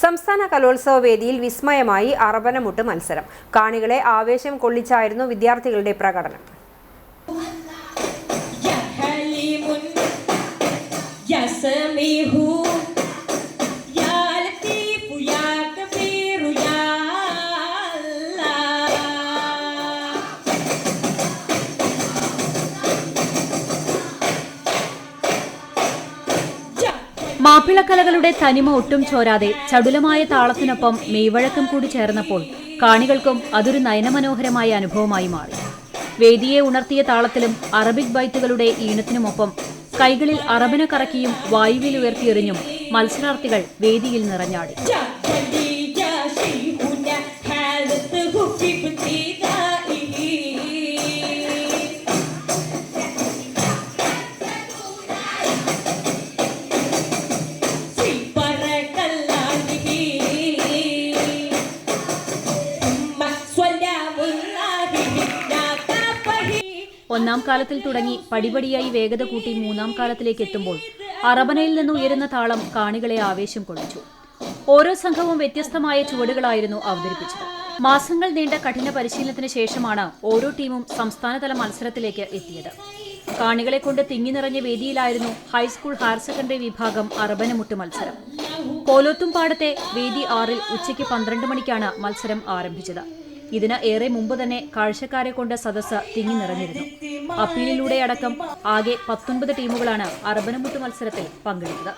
സംസ്ഥാന കലോത്സവ വേദിയിൽ വിസ്മയമായി അറബനമുട്ട് മത്സരം. കാണികളെ ആവേശം കൊള്ളിച്ചായിരുന്നു വിദ്യാർത്ഥികളുടെ പ്രകടനം. മാപ്പിളക്കലകളുടെ തനിമ ഒട്ടും ചോരാതെ ചടുലമായ താളത്തിനൊപ്പം മെയ്വഴക്കം കൂടി ചേർന്നപ്പോൾ കാണികൾക്കും അതൊരു നയനമനോഹരമായ അനുഭവമായി മാറി. വേദിയെ ഉണർത്തിയ താളത്തിലും അറബിക് ബൈത്തുകളുടെ ഈണത്തിനുമൊപ്പം കൈകളിൽ അറബന കറക്കിയും വായുവിൽ ഉയർത്തിയെറിഞ്ഞും മത്സരാർത്ഥികൾ വേദിയിൽ നിറഞ്ഞാടി. ഒന്നാം കാലത്തിൽ തുടങ്ങി പടിപടിയായി വേഗത കൂട്ടി മൂന്നാം കാലത്തിലേക്ക് എത്തുമ്പോൾ അറബനയിൽ നിന്ന് ഉയരുന്ന താളം കാണികളെ ആവേശം കൊള്ളിച്ചു. ഓരോ സംഘവും വ്യത്യസ്തമായ ചുവടുകളായിരുന്നു അവതരിപ്പിച്ചത്. മാസങ്ങൾ നീണ്ട കഠിന പരിശീലനത്തിന് ശേഷമാണ് ഓരോ ടീമും സംസ്ഥാനതല മത്സരത്തിലേക്ക് എത്തിയത്. കാണികളെ കൊണ്ട് തിങ്ങി നിറഞ്ഞ വേദിയിലായിരുന്നു ഹൈസ്കൂൾ ഹയർ സെക്കൻഡറി വിഭാഗം അറബനമുട്ട് മത്സരം. കോലോത്തുംപാടത്തെ വേദി 6-ൽ ഉച്ചയ്ക്ക് 12 മണിക്കാണ് മത്സരം ആരംഭിച്ചത്. ഇതിന് ഏറെ മുമ്പ് തന്നെ കാഴ്ചക്കാരെ കൊണ്ട് സദസ്സ് തിങ്ങി നിറഞ്ഞിരുന്നു. അപ്പീലിലൂടെ അടക്കം ആകെ 19 ടീമുകളാണ് അറബനമുട്ട് മത്സരത്തിൽ പങ്കെടുത്തത്.